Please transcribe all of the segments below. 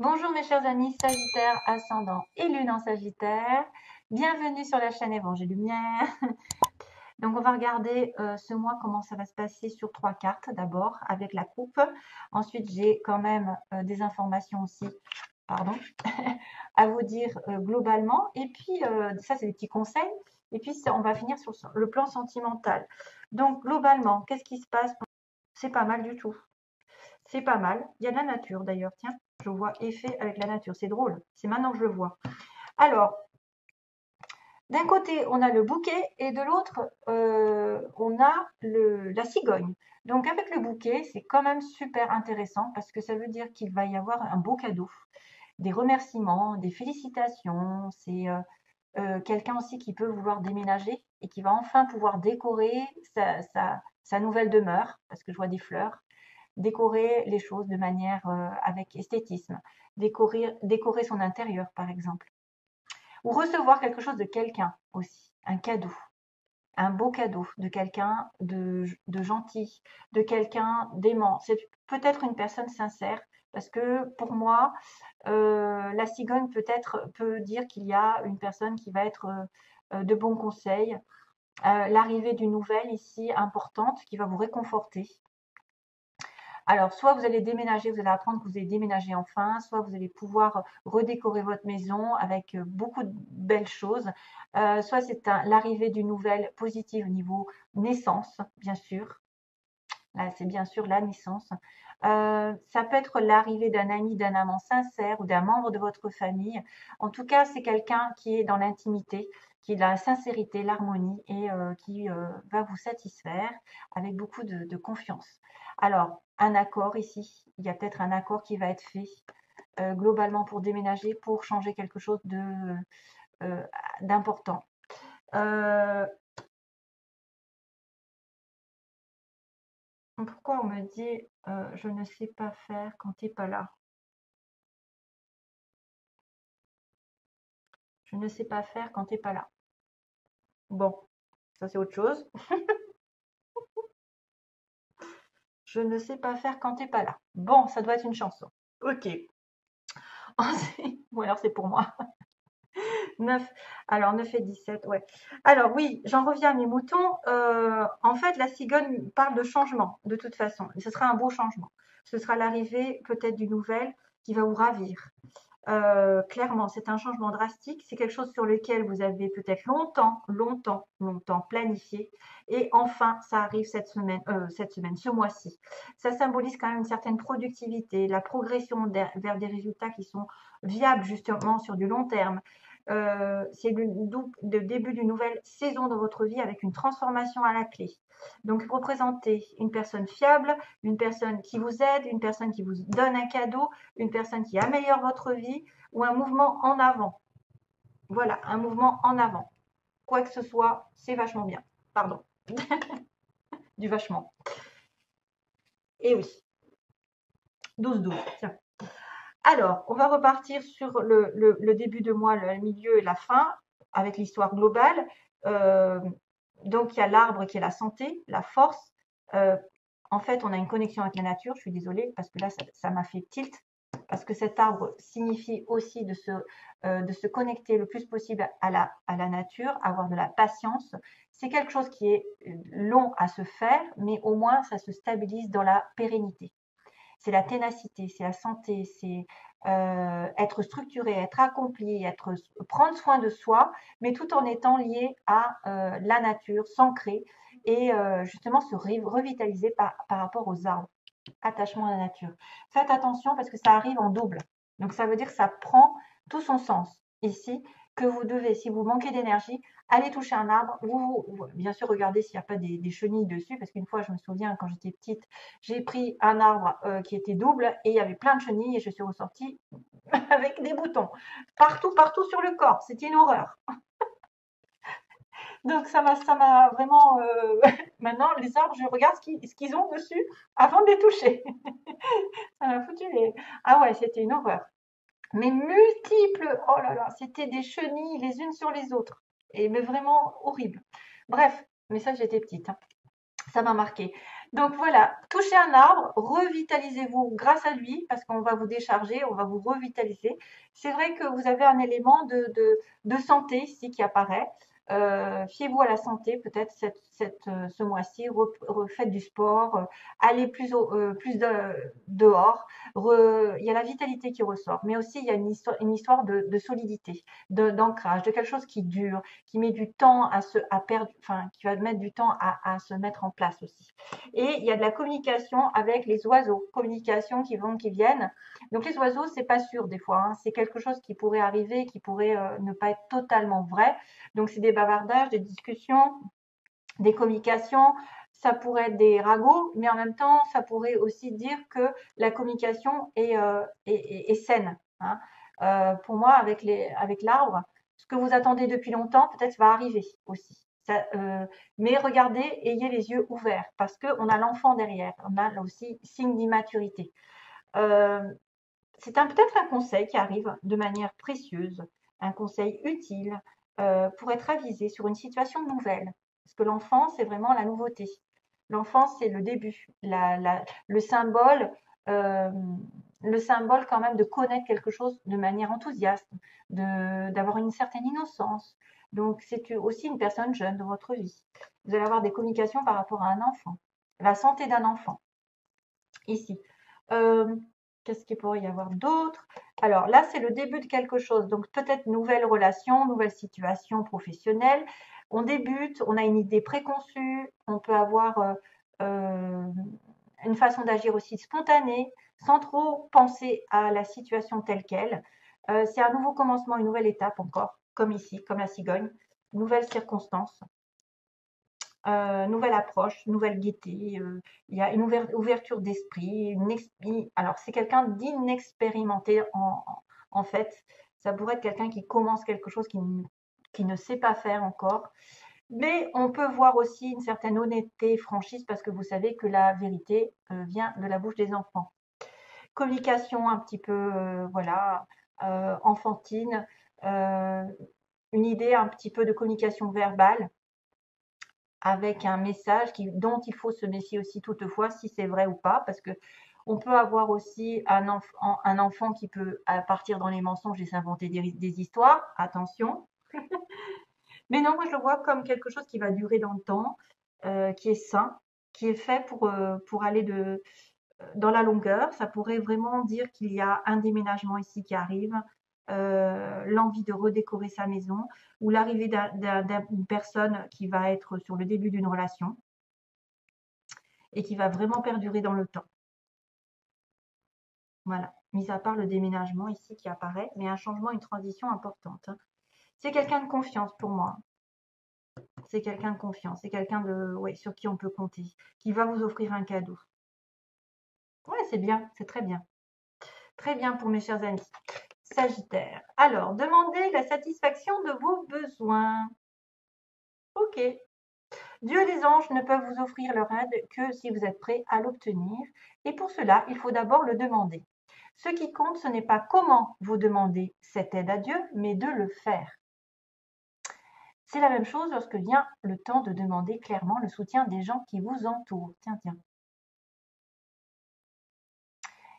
Bonjour mes chers amis Sagittaire, Ascendant et Lune en Sagittaire. Bienvenue sur la chaîne Évangile Lumière. Donc on va regarder ce mois comment ça va se passer sur 3 cartes d'abord avec la coupe. Ensuite j'ai quand même des informations aussi, pardon, à vous dire globalement. Et puis ça c'est des petits conseils. Et puis on va finir sur le plan sentimental. Donc globalement, qu'est-ce qui se passe? C'est pas mal du tout. C'est pas mal. Il y a de la nature d'ailleurs. Tiens, je vois effet avec la nature. C'est drôle. C'est maintenant que je le vois. Alors, d'un côté, on a le bouquet et de l'autre, on a la cigogne. Donc, avec le bouquet, c'est quand même super intéressant parce que ça veut dire qu'il va y avoir un beau cadeau, des remerciements, des félicitations. C'est quelqu'un aussi qui peut vouloir déménager et qui va enfin pouvoir décorer sa nouvelle demeure parce que je vois des fleurs, décorer les choses de manière avec esthétisme, décorer son intérieur par exemple, ou recevoir quelque chose de quelqu'un aussi, un cadeau, un beau cadeau de quelqu'un de gentil, de quelqu'un d'aimant. C'est peut-être une personne sincère parce que pour moi, la cigogne peut dire qu'il y a une personne qui va être de bons conseils, l'arrivée d'une nouvelle ici importante qui va vous réconforter. Alors, soit vous allez déménager, vous allez apprendre que vous allez déménager enfin, soit vous allez pouvoir redécorer votre maison avec beaucoup de belles choses, soit c'est l'arrivée d'une nouvelle positive au niveau naissance, bien sûr. Là, c'est bien sûr la naissance. Ça peut être l'arrivée d'un ami, d'un amant sincère ou d'un membre de votre famille. En tout cas, c'est quelqu'un qui est dans l'intimité, qui est dans la sincérité, l'harmonie et qui va vous satisfaire avec beaucoup de confiance. Alors, un accord ici, il y a peut-être un accord qui va être fait globalement pour déménager, pour changer quelque chose d'important. Pourquoi on me dit je ne sais pas faire quand tu n'es pas là? Je ne sais pas faire quand tu n'es pas là. Bon, ça c'est autre chose. Je ne sais pas faire quand tu n'es pas là. Bon, ça doit être une chanson. Ok. Ou alors c'est pour moi. 9. Alors 9 et 17, ouais. Alors oui, j'en reviens à mes moutons. En fait, la cigogne parle de changement, de toute façon. Ce sera un beau changement. Ce sera l'arrivée peut-être d'une nouvelle qui va vous ravir. Clairement, c'est un changement drastique. C'est quelque chose sur lequel vous avez peut-être longtemps planifié. Et enfin, ça arrive ce mois-ci. Ça symbolise quand même une certaine productivité, la progression vers des résultats qui sont viables justement sur du long terme. C'est le début d'une nouvelle saison dans votre vie avec une transformation à la clé. Donc, représentez une personne fiable, une personne qui vous aide, une personne qui vous donne un cadeau, une personne qui améliore votre vie ou un mouvement en avant. Voilà, un mouvement en avant. Quoi que ce soit, c'est vachement bien. Pardon, du vachement. Et oui, 12-12. Tiens. Alors, on va repartir sur le début de mois, le milieu et la fin, avec l'histoire globale. Euh, donc, il y a l'arbre qui est la santé, la force. Euh, En fait, on a une connexion avec la nature. Je suis désolée parce que là, ça m'a fait tilt. Parce que cet arbre signifie aussi de se connecter le plus possible à la nature, avoir de la patience. C'est quelque chose qui est long à se faire, mais au moins, ça se stabilise dans la pérennité. C'est la ténacité, c'est la santé, c'est être structuré, être accompli, prendre soin de soi, mais tout en étant lié à la nature, s'ancrer et justement se revitaliser par rapport aux arbres. Attachement à la nature. Faites attention parce que ça arrive en double. Donc ça veut dire que ça prend tout son sens ici, que vous devez, si vous manquez d'énergie, aller toucher un arbre, ou bien sûr regarder s'il n'y a pas des chenilles dessus, parce qu'une fois je me souviens quand j'étais petite, j'ai pris un arbre qui était double et il y avait plein de chenilles et je suis ressortie avec des boutons. Partout sur le corps, c'était une horreur. Donc ça m'a vraiment... Maintenant, les arbres, je regarde ce qu'ils ont dessus avant de les toucher. Ça m'a foutu les... Ah ouais, c'était une horreur. Mais multiples, oh là là, c'était des chenilles les unes sur les autres. Mais vraiment horrible. Bref, mais ça j'étais petite, hein. Ça m'a marqué. Donc voilà, touchez un arbre, revitalisez-vous grâce à lui, parce qu'on va vous décharger, on va vous revitaliser. C'est vrai que vous avez un élément de santé ici qui apparaît. Fiez-vous à la santé, peut-être ce mois-ci, refaites du sport, allez dehors. Il y a la vitalité qui ressort, mais aussi il y a une histoire de solidité, d'ancrage, de quelque chose qui dure, qui met du temps à perdre, enfin, qui va mettre du temps à se mettre en place aussi. Et il y a de la communication avec les oiseaux, communication qui vont, qui viennent. Donc les oiseaux, c'est pas sûr des fois, hein. C'est quelque chose qui pourrait arriver, qui pourrait ne pas être totalement vrai. Donc c'est des bavardages, des discussions, des communications. Ça pourrait être des ragots, mais en même temps, ça pourrait aussi dire que la communication est saine, hein. Pour moi, avec l'arbre, ce que vous attendez depuis longtemps, peut-être va arriver aussi. Ça, mais regardez, ayez les yeux ouverts parce qu'on a l'enfant derrière. On a là aussi signe d'immaturité. Euh, c'est peut-être un conseil qui arrive de manière précieuse, un conseil utile pour être avisé sur une situation nouvelle. Parce que l'enfant, c'est vraiment la nouveauté. L'enfance, c'est le début, euh, le symbole quand même de connaître quelque chose de manière enthousiaste, d'avoir une certaine innocence. Donc, c'est aussi une personne jeune dans votre vie. Vous allez avoir des communications par rapport à un enfant, la santé d'un enfant, ici. Euh, Qu'est-ce qu'il pourrait y avoir d'autre? Alors là, c'est le début de quelque chose. Donc peut-être nouvelle relation, nouvelle situation professionnelle. On débute, on a une idée préconçue, on peut avoir euh, une façon d'agir aussi spontanée, sans trop penser à la situation telle qu'elle. C'est un nouveau commencement, une nouvelle étape encore, comme ici, comme la cigogne, nouvelles circonstances. Nouvelle approche, nouvelle gaieté, il y a une ouverture d'esprit, alors c'est quelqu'un d'inexpérimenté en fait. Ça pourrait être quelqu'un qui commence quelque chose qui ne sait pas faire encore. Mais on peut voir aussi une certaine honnêteté, franchise, parce que vous savez que la vérité vient de la bouche des enfants. Communication un petit peu, voilà, enfantine, euh, une idée un petit peu de communication verbale avec un message dont il faut se méfier aussi toutefois si c'est vrai ou pas, parce que on peut avoir aussi un enfant qui peut partir dans les mensonges et s'inventer des histoires, attention. Mais non, moi je le vois comme quelque chose qui va durer dans le temps, qui est sain, qui est fait pour aller dans la longueur. Ça pourrait vraiment dire qu'il y a un déménagement ici qui arrive, l'envie de redécorer sa maison ou l'arrivée d'une personne qui va être sur le début d'une relation et qui va vraiment perdurer dans le temps. Voilà. Mis à part le déménagement ici qui apparaît, mais un changement, une transition importante, hein. C'est quelqu'un de confiance pour moi. C'est quelqu'un de confiance. C'est quelqu'un ouais, sur qui on peut compter, qui va vous offrir un cadeau. Ouais, c'est bien, c'est très bien. Très bien pour mes chers amis. Sagittaire. Alors, demandez la satisfaction de vos besoins. Ok. Dieu et les anges ne peuvent vous offrir leur aide que si vous êtes prêt à l'obtenir. Et pour cela, il faut d'abord le demander. Ce qui compte, ce n'est pas comment vous demandez cette aide à Dieu, mais de le faire. C'est la même chose lorsque vient le temps de demander clairement le soutien des gens qui vous entourent. Tiens, tiens.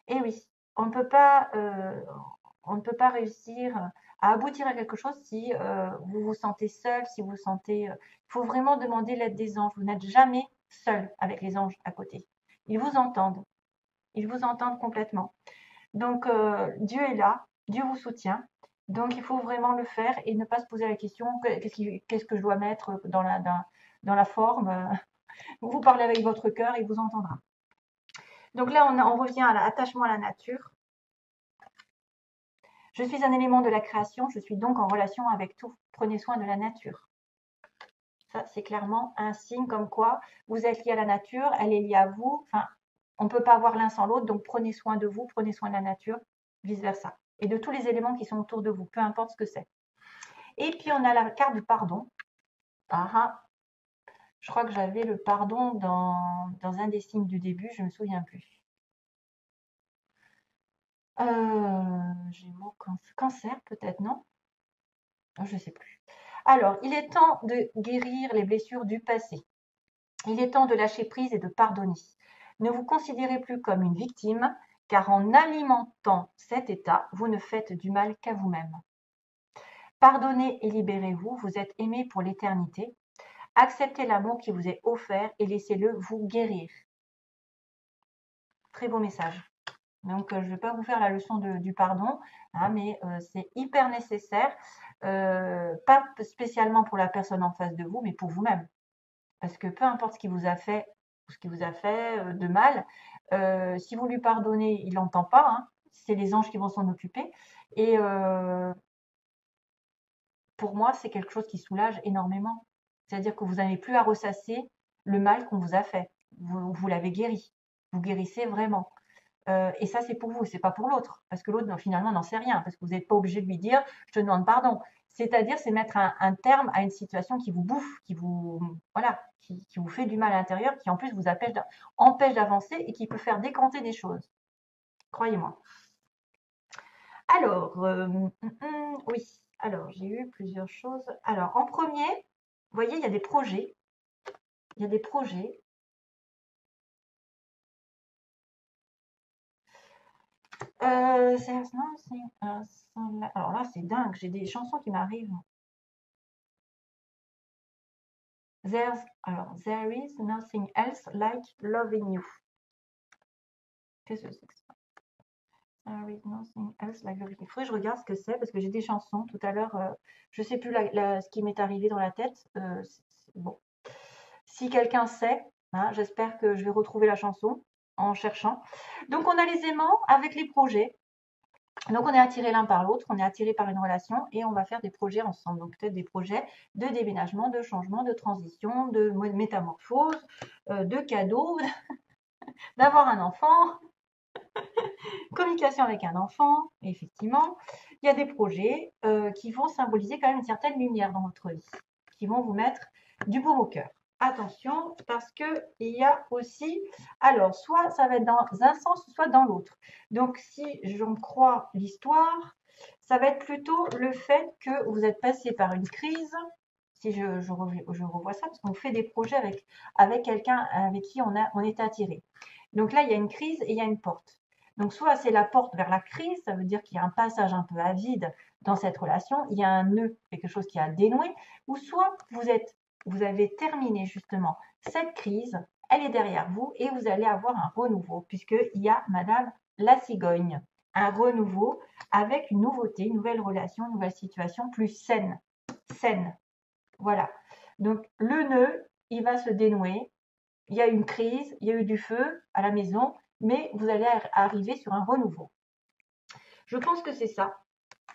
Eh oui, on ne peut pas, on ne peut pas réussir à aboutir à quelque chose si vous vous sentez seul, si vous vous sentez. Il faut vraiment demander l'aide des anges. Vous n'êtes jamais seul avec les anges à côté. Ils vous entendent. Ils vous entendent complètement. Donc, Dieu est là, Dieu vous soutient. Donc, il faut vraiment le faire et ne pas se poser la question qu'est-ce que je dois mettre dans la forme. Vous parlez avec votre cœur, il vous entendra. Donc là, on revient à l'attachement à la nature. Je suis un élément de la création, je suis donc en relation avec tout. Prenez soin de la nature. Ça, c'est clairement un signe comme quoi vous êtes lié à la nature, elle est liée à vous. Enfin, on ne peut pas avoir l'un sans l'autre, donc prenez soin de vous, prenez soin de la nature, vice-versa. Et de tous les éléments qui sont autour de vous, peu importe ce que c'est. Et puis, on a la carte du pardon. Ah, ah. Je crois que j'avais le pardon dans un des signes du début, je ne me souviens plus. Gémeaux, cancer peut-être, non? Je ne sais plus. Alors, il est temps de guérir les blessures du passé. Il est temps de lâcher prise et de pardonner. Ne vous considérez plus comme une victime, car en alimentant cet état, vous ne faites du mal qu'à vous-même. Pardonnez et libérez-vous, vous êtes aimé pour l'éternité. Acceptez l'amour qui vous est offert et laissez-le vous guérir. Très beau message. Donc, je ne vais pas vous faire la leçon du pardon, hein, mais c'est hyper nécessaire, pas spécialement pour la personne en face de vous, mais pour vous-même. Parce que peu importe ce qu'il vous a fait, de mal, si vous lui pardonnez, il n'entend pas, hein, c'est les anges qui vont s'en occuper. Et pour moi, c'est quelque chose qui soulage énormément. C'est-à-dire que vous n'avez plus à ressasser le mal qu'on vous a fait. Vous l'avez guéri. Vous guérissez vraiment. Et ça, c'est pour vous, c'est pas pour l'autre. Parce que l'autre, finalement, n'en sait rien. Parce que vous n'êtes pas obligé de lui dire « je te demande pardon ». C'est-à-dire, c'est mettre un terme à une situation qui vous bouffe, voilà, qui vous fait du mal à l'intérieur, qui en plus vous empêche d'avancer et qui peut faire décanter des choses. Croyez-moi. Alors, oui. Alors, j'ai eu plusieurs choses. Alors, en premier, vous voyez, il y a des projets. Il y a des projets. Alors là, c'est dingue. J'ai des chansons qui m'arrivent. There is nothing else like loving you. Qu'est-ce que c'est que ça? There is nothing else like loving you. Il faudrait que je regarde ce que c'est parce que j'ai des chansons. Tout à l'heure, je ne sais plus ce qui m'est arrivé dans la tête. Bon. Si quelqu'un sait, hein, j'espère que je vais retrouver la chanson en cherchant. Donc, on a les aimants avec les projets. Donc, on est attiré l'un par l'autre, on est attiré par une relation et on va faire des projets ensemble. Donc, peut-être des projets de déménagement, de changement, de transition, de métamorphose, de cadeaux, d'avoir un enfant, communication avec un enfant. Et effectivement, il y a des projets qui vont symboliser quand même une certaine lumière dans votre vie, qui vont vous mettre du baume au cœur. Attention, parce qu'il y a aussi, alors, soit ça va être dans un sens, soit dans l'autre. Donc, si j'en crois l'histoire, ça va être plutôt le fait que vous êtes passé par une crise, si je revois ça, parce qu'on fait des projets avec quelqu'un avec qui on est attiré. Donc là, il y a une crise et il y a une porte. Donc, soit c'est la porte vers la crise, ça veut dire qu'il y a un passage un peu à vide dans cette relation, il y a un nœud, quelque chose qui a dénoué, ou soit vous avez terminé justement cette crise, elle est derrière vous et vous allez avoir un renouveau, puisqu'il y a Madame la cigogne, un renouveau avec une nouveauté, une nouvelle relation, une nouvelle situation plus saine. Saine. Voilà. Donc, le nœud, il va se dénouer. Il y a une crise, il y a eu du feu à la maison, mais vous allez arriver sur un renouveau. Je pense que c'est ça.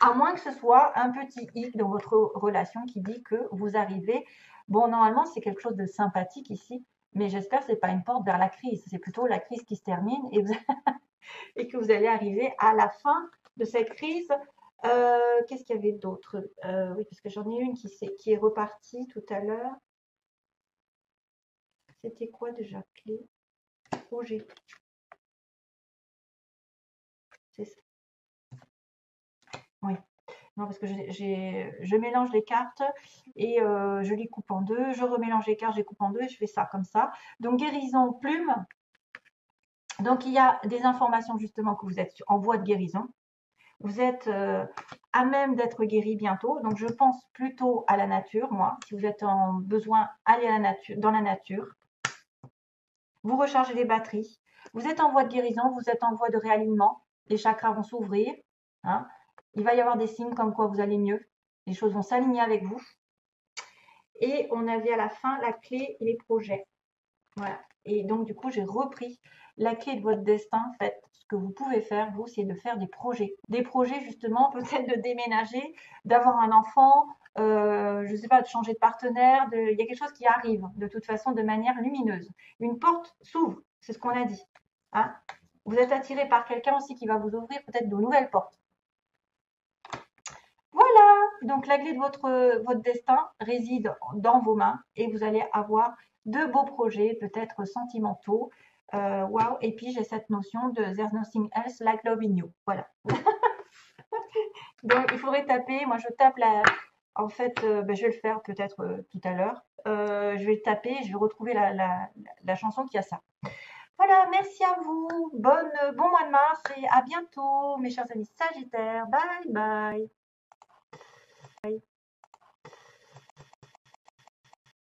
À moins que ce soit un petit hic dans votre relation qui dit que vous arrivez. Bon, normalement, c'est quelque chose de sympathique ici, mais j'espère que ce n'est pas une porte vers la crise. C'est plutôt la crise qui se termine et que vous allez arriver à la fin de cette crise. Qu'est-ce qu'il y avait d'autre? Oui, parce que j'en ai une qui est repartie tout à l'heure. C'était quoi déjà? Clé? Projet. C'est ça. Oui. Non, parce que je mélange les cartes et je les coupe en deux. Je remélange les cartes, je les coupe en deux et je fais ça comme ça. Donc, guérison, plume. Donc, il y a des informations justement que vous êtes en voie de guérison. Vous êtes à même d'être guéri bientôt. Donc, je pense plutôt à la nature, moi. Si vous êtes en besoin, allez à la nature, dans la nature. Vous rechargez les batteries. Vous êtes en voie de guérison, vous êtes en voie de réalignement. Les chakras vont s'ouvrir. Hein. Il va y avoir des signes comme quoi vous allez mieux. Les choses vont s'aligner avec vous. Et on avait à la fin la clé et les projets. Voilà. Et donc, du coup, j'ai repris la clé de votre destin. En fait, ce que vous pouvez faire, vous, c'est de faire des projets. Des projets, justement, peut-être de déménager, d'avoir un enfant, je ne sais pas, de changer de partenaire. Il y a quelque chose qui arrive, de toute façon, de manière lumineuse. Une porte s'ouvre, c'est ce qu'on a dit. Hein, vous êtes attiré par quelqu'un aussi qui va vous ouvrir peut-être de nouvelles portes. Voilà, donc la clé de votre destin réside dans vos mains et vous allez avoir de beaux projets, peut-être sentimentaux. Wow. Et puis j'ai cette notion de There's nothing else like loving you. Voilà. Donc il faudrait taper, moi je tape en fait, je vais le faire peut-être tout à l'heure. je vais taper, je vais retrouver la chanson qui a ça. Voilà, merci à vous. Bon mois de mars et à bientôt, mes chers amis Sagittaires. Bye bye.